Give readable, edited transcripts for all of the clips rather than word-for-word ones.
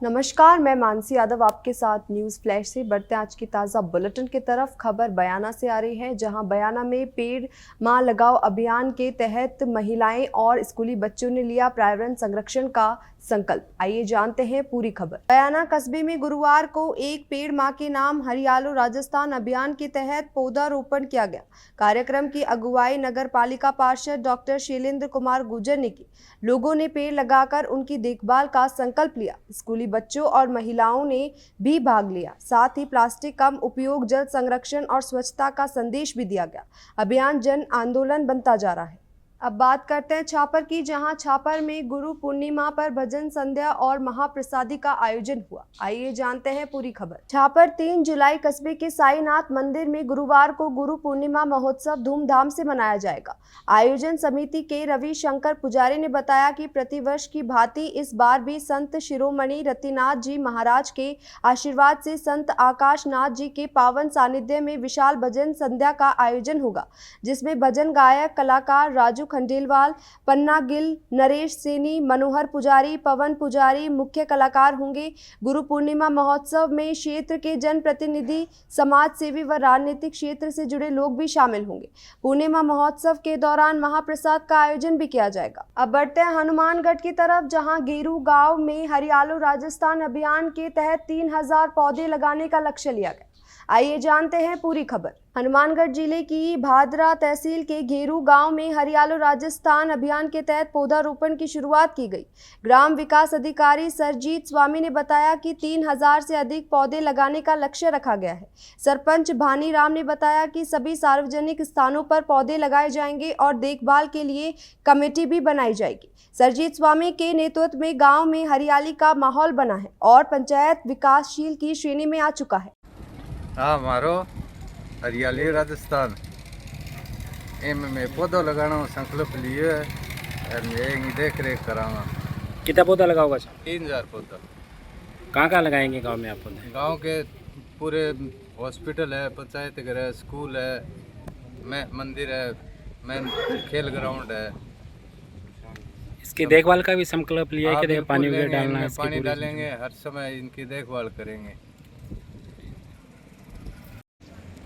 नमस्कार, मैं मानसी यादव आपके साथ न्यूज़ फ्लैश से बढ़ते हैं आज की ताज़ा बुलेटिन की तरफ। खबर बयाना से आ रही है, जहां बयाना में पेड़ मां लगाओ अभियान के तहत महिलाएं और स्कूली बच्चों ने लिया पर्यावरण संरक्षण का संकल्प। आइए जानते हैं पूरी खबर। बयाना कस्बे में गुरुवार को एक पेड़ मां के नाम हरियालो राजस्थान अभियान के तहत पौधारोपण किया गया। कार्यक्रम की अगुवाई नगर पालिका पार्षद डॉक्टर शैलेंद्र कुमार गुर्जर ने की। लोगों ने पेड़ लगाकर उनकी देखभाल का संकल्प लिया। स्कूली बच्चों और महिलाओं ने भी भाग लिया। साथ ही प्लास्टिक कम उपयोग, जल संरक्षण और स्वच्छता का संदेश भी दिया गया। अभियान जन आंदोलन बनता जा रहा है। अब बात करते हैं छापर की, जहां छापर में गुरु पूर्णिमा पर भजन संध्या और महाप्रसादी का आयोजन हुआ। आइए जानते हैं पूरी खबर। छापर 3 जुलाई कस्बे के साईनाथ मंदिर में गुरुवार को गुरु पूर्णिमा महोत्सव धूमधाम से मनाया जाएगा। आयोजन समिति के रवि शंकर पुजारी ने बताया कि प्रतिवर्ष की भांति इस बार भी संत शिरोमणि रतिनाथ जी महाराज के आशीर्वाद से संत आकाश नाथ जी के पावन सानिध्य में विशाल भजन संध्या का आयोजन होगा, जिसमें भजन गायक कलाकार राजू खंडेलवाल, पन्ना गिल, नरेश सेनी, मनोहर पुजारी, पवन पुजारी मुख्य कलाकार होंगे। गुरु पूर्णिमा महोत्सव में क्षेत्र के जनप्रतिनिधि, समाज सेवी व राजनीतिक क्षेत्र से जुड़े लोग भी शामिल होंगे। पूर्णिमा महोत्सव के दौरान महाप्रसाद का आयोजन भी किया जाएगा। अब बढ़ते हैं हनुमानगढ़ की तरफ, जहां गेरू गांव में हरियालो राजस्थान अभियान के तहत 3000 पौधे लगाने का लक्ष्य लिया गया। आइए जानते हैं पूरी खबर। हनुमानगढ़ जिले की भादरा तहसील के घेरू गांव में हरियालो राजस्थान अभियान के तहत पौधारोपण की शुरुआत की गई। ग्राम विकास अधिकारी सरजीत स्वामी ने बताया कि 3000 से अधिक पौधे लगाने का लक्ष्य रखा गया है। सरपंच भानी राम ने बताया कि सभी सार्वजनिक स्थानों पर पौधे लगाए जाएंगे और देखभाल के लिए कमेटी भी बनाई जाएगी। सरजीत स्वामी के नेतृत्व में गाँव में हरियाली का माहौल बना है और पंचायत विकासशील की श्रेणी में आ चुका है। हाँ, मारो हरियाली राजस्थान में पौधा लगाना संकल्प लिए है। मैं देख रेख कराऊंगा। कितना पौधा लगाओगा? 3000 पौधा। कहाँ कहाँ लगाएंगे गांव में आप पौधे? गांव के पूरे हॉस्पिटल है, पंचायत घर है, स्कूल है, मंदिर है, मेन खेल ग्राउंड है। इसकी देखभाल का भी संकल्प लिया है कि पानी वगैरह डालना है? पानी डालेंगे, हर समय इनकी देखभाल करेंगे।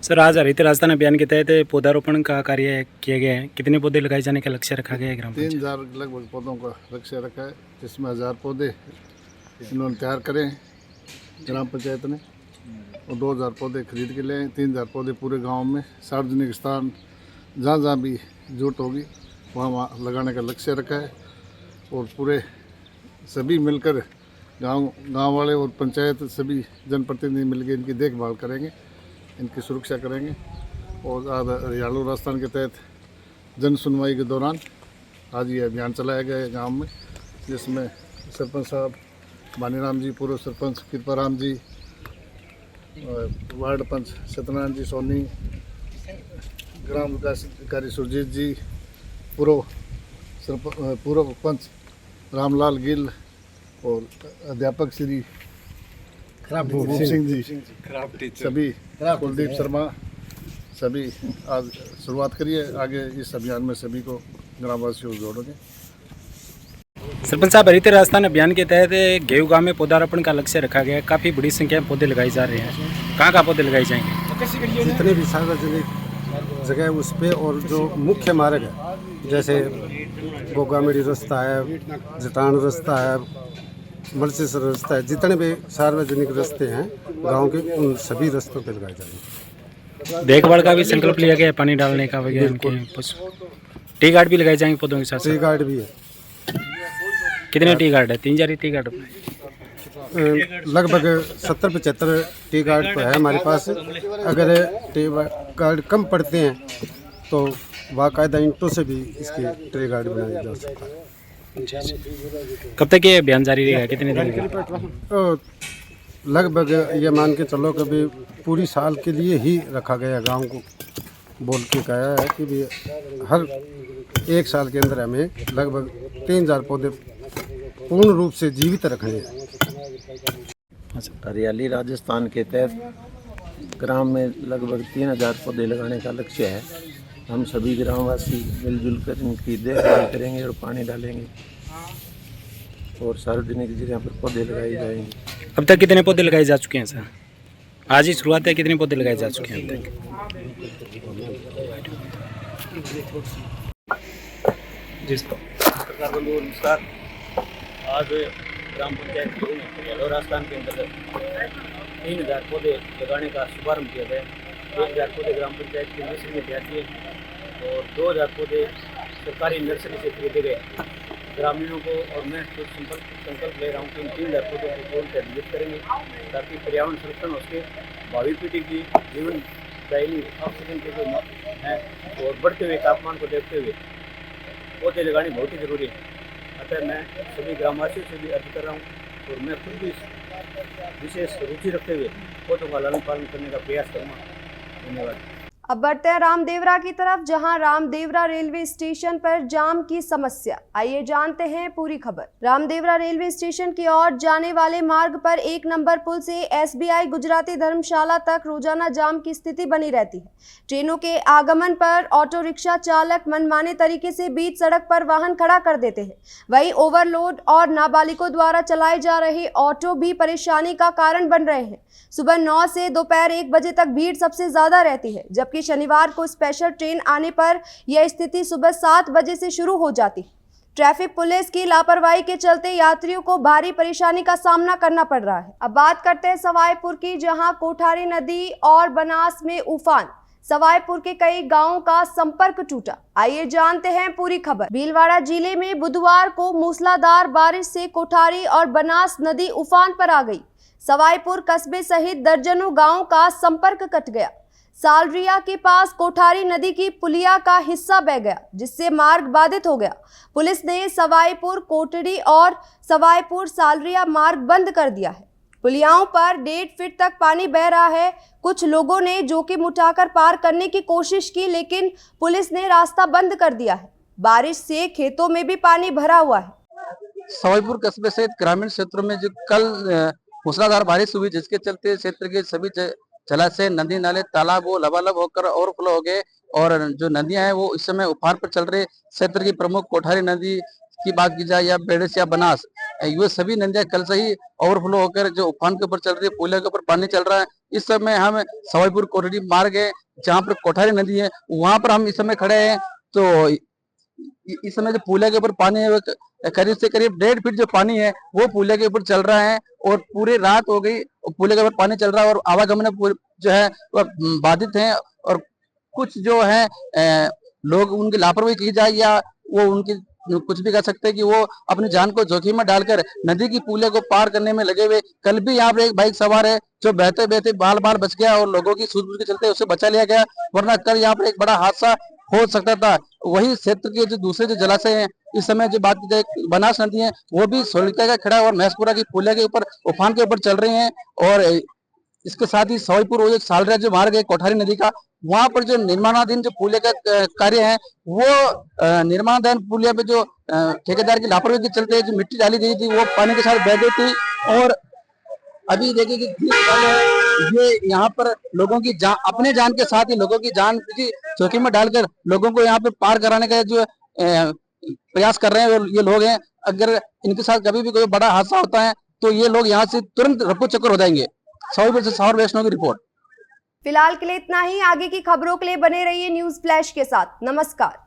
सर, आज हरित राजस्थान अभियान के तहत पौधारोपण का कार्य किया गया है। कितने पौधे लगाए जाने का लक्ष्य रखा गया है? ग्राम 3000 लगभग पौधों का लक्ष्य रखा है, जिसमें 1000 पौधे इन्होंने तैयार करे हैं ग्राम पंचायत ने, और 2000 पौधे खरीद के लिए 3000 पौधे पूरे गांव में सार्वजनिक स्थान जहाँ जहाँ भी जरूरत होगी वहाँ लगाने का लक्ष्य रखा है। और पूरे सभी मिलकर गाँव वाले और पंचायत सभी जनप्रतिनिधि मिलकर इनकी देखभाल करेंगे, इनकी सुरक्षा करेंगे। और आज हरियालो राजस्थान के तहत जन सुनवाई के दौरान आज ये अभियान चलाया गया है गांव में, जिसमें सरपंच साहब भानीराम जी, पूर्व सरपंच कृपाराम जी, वार्ड पंच सत्यनारायण जी सोनी, ग्राम विकास अधिकारी सुरजीत जी, पूर्व पंच रामलाल गिल और अध्यापक श्री भूप सिंह जी, सभी कुलदीप शर्मा, सभी आज शुरुआत करिए। आगे इस अभियान में सभी को ग्रामवासियों को जोड़ेंगे। सरपंच साहब, हरित राजस्थान अभियान के तहत गेहूं गांव में पौधारोपण का लक्ष्य रखा गया है। काफ़ी बड़ी संख्या में पौधे लगाए जा रहे हैं। कहाँ कहाँ पौधे लगाए जाएंगे? जितने भी सार्वजनिक जगह उस पर, और जो मुख्य मार्ग है जैसे गोगामेड़ी रास्ता है, जटान रास्ता है, मलसेसर रास्ता है, जितने भी सार्वजनिक रास्ते हैं गांव के, उन सभी रास्तों पे लगाए जाएंगे। देखभाल का भी संकल्प लिया गया है, पानी डालने का वगैरह। टी गार्ड भी लगाए जाएंगे पौधों के साथ? टी गार्ड भी है। कितने टी गार्ड है? 3000 टी गार्ड? लगभग 70-75 टी गार्ड है हमारे पास। अगर टी गार्ड कम पड़ते हैं तो बाकायदा ईंटों से भी इसके टी गार्ड बनाया जा सकता है। कब तक ये अभियान जारी रहेगा? कितने दिन? तो लगभग ये मान के चलो कभी पूरी साल के लिए ही रखा गया। गांव को बोल के कहा है कि भी हर एक साल के अंदर हमें लगभग 3000 पौधे पूर्ण रूप से जीवित रखने हैं। हरियाली राजस्थान के तहत ग्राम में लगभग 3000 पौधे लगाने का लक्ष्य है। हम सभी ग्रामवासी मिलजुल कर इनकी देखभाल करेंगे और पानी डालेंगे। और सार्वजनिक जगह पर पौधे लगाए जाएंगे। अब तक कितने पौधे लगाए जा चुके हैं सर? आज ही शुरुआत है, कितने पौधे लगाए जा चुके हैं अब तक? जिस सरकार बंधु नमस्कार। आज ग्राम पंचायत गेहूं में येलो राजस्थान के अंतर्गत 3000 पौधे लगाने का शुभारंभ किया गया। 1000 पौधे ग्राम पंचायत की नर्सरी में दिया दिए और 2000 पौधे सरकारी नर्सरी से खरीदे गए। ग्रामीणों को और मैं खुद संकल्प ले रहा हूँ कि इन 3000 पौधों को तोड़ कर विजिट करेंगे ताकि पर्यावरण संरक्षण हो सके, भावी पीढ़ी की जीवन शैली ऑक्सीजन के जो हैं और बढ़ते हुए तापमान को देखते हुए पौधे लगाने बहुत ही ज़रूरी है। अतः मैं सभी ग्रामवासियों से भी अर्ज कर रहा हूँ और मैं खुद भी विशेष रुचि रखते हुए पौधों का लालन पालन करने का प्रयास करूँगा। धन्यवाद। अब बढ़ते हैं रामदेवरा की तरफ, जहां रामदेवरा रेलवे स्टेशन पर जाम की समस्या। आइए जानते हैं पूरी खबर। रामदेवरा रेलवे स्टेशन की ओर जाने वाले मार्ग पर 1 नंबर पुल से SBI गुजराती धर्मशाला तक रोजाना जाम की स्थिति बनी रहती है। ट्रेनों के आगमन पर ऑटो रिक्शा चालक मनमाने तरीके से बीच सड़क पर वाहन खड़ा कर देते हैं। वहीं ओवरलोड और नाबालिगों द्वारा चलाए जा रहे ऑटो भी परेशानी का कारण बन रहे हैं। सुबह 9 से दोपहर 1 बजे तक भीड़ सबसे ज्यादा रहती है, जबकि शनिवार को स्पेशल ट्रेन आने पर यह स्थिति सुबह 7 बजे से शुरू हो जाती है। ट्रैफिक पुलिस की लापरवाही के चलते यात्रियों को भारी परेशानी का सामना करना पड़ रहा है। अब बात करते हैं सवाईपुर की, जहां कोठारी नदी और बनास में उफान। सवाईपुर के कई गांवों का संपर्क टूटा। आइए जानते हैं पूरी खबर। भीलवाड़ा जिले में बुधवार को मूसलाधार बारिश से कोठारी और बनास नदी उफान पर आ गई। सवाईपुर कस्बे सहित दर्जनों गांवों का संपर्क कट गया। सालरिया के पास कोठारी नदी की पुलिया का हिस्सा बह गया, जिससे मार्ग बाधित हो गया। पुलिस ने सवाईपुर कोटड़ी और सवाईपुर सालरिया मार्ग बंद कर दिया है। पुलियाओं पर 1.5 फीट तक पानी बह रहा है। कुछ लोगों ने जोखिम उठाकर पार करने की कोशिश की, लेकिन पुलिस ने रास्ता बंद कर दिया है। बारिश से खेतों में भी पानी भरा हुआ है। सवाईपुर कस्बे सहित ग्रामीण क्षेत्रों में जो कल मूसलाधार बारिश हुई, जिसके चलते क्षेत्र के सभी जलाशय, नदी नाले, तालाब वो लबालब होकर ओवरफ्लो हो गए और जो नदियां हैं वो इस समय उफान पर चल रहे। क्षेत्र की प्रमुख कोठारी नदी की बात की जाए या बेड़स या बनास, ये सभी नदियां कल से ही ओवरफ्लो होकर जो उफान के ऊपर चल रही है, पुलिया के ऊपर पानी चल रहा है। इस समय हम सवाईपुर कोटड़ी मार्ग है जहाँ पर कोठारी नदी है, वहां पर हम इस समय खड़े हैं। तो इस समय जो पुलिया के ऊपर पानी है करीब से करीब 1.5 फीट जो पानी है वो पुलिया के ऊपर चल रहा है और पूरी रात हो गई पुलिया के ऊपर पानी चल रहा है और आवागमन जो है वह बाधित है। और कुछ जो है लोग उनकी लापरवाही की जाए या वो उनकी कुछ भी कह सकते हैं कि वो अपनी जान को जोखिम में डालकर नदी की पुलिया को पार करने में लगे हुए। कल भी यहाँ पर एक बाइक सवार है जो बहते बहते बाल बाल बच गया और लोगों की सूझबूझ के चलते उसे बचा लिया गया, वरना कल यहाँ पर एक बड़ा हादसा हो सकता था। वही क्षेत्र के जो दूसरे जो जलाशय हैं, इस समय जो बात की जाए बनास नदी है वो भी सोलिका का खड़ा और महसपुरा की पुलिया के ऊपर उफान के ऊपर चल रही हैं। और इसके साथ ही सवाईपुर जो सालरिया जो मार्ग है कोठारी नदी का, वहां पर जो निर्माणाधीन जो पुलिया का कार्य है वो निर्माणाधीन पुलिया पे जो ठेकेदार की लापरवाही के चलते जो मिट्टी डाली गई थी वो पानी के साथ बह गई थी। और अभी देखिए कि ये यहाँ पर लोगों की जान, अपने जान के साथ ही लोगों की जान जोखिम में डालकर लोगों को यहाँ पे पार कराने का जो प्रयास कर रहे हैं ये लोग हैं। अगर इनके साथ कभी भी कोई बड़ा हादसा होता है तो ये लोग यहाँ से तुरंत रफू चक्कर हो जाएंगे। सवाईपुर से सावर वैष्णव की रिपोर्ट। फिलहाल के लिए इतना ही। आगे की खबरों के लिए बने रहिए न्यूज फ्लैश के साथ। नमस्कार।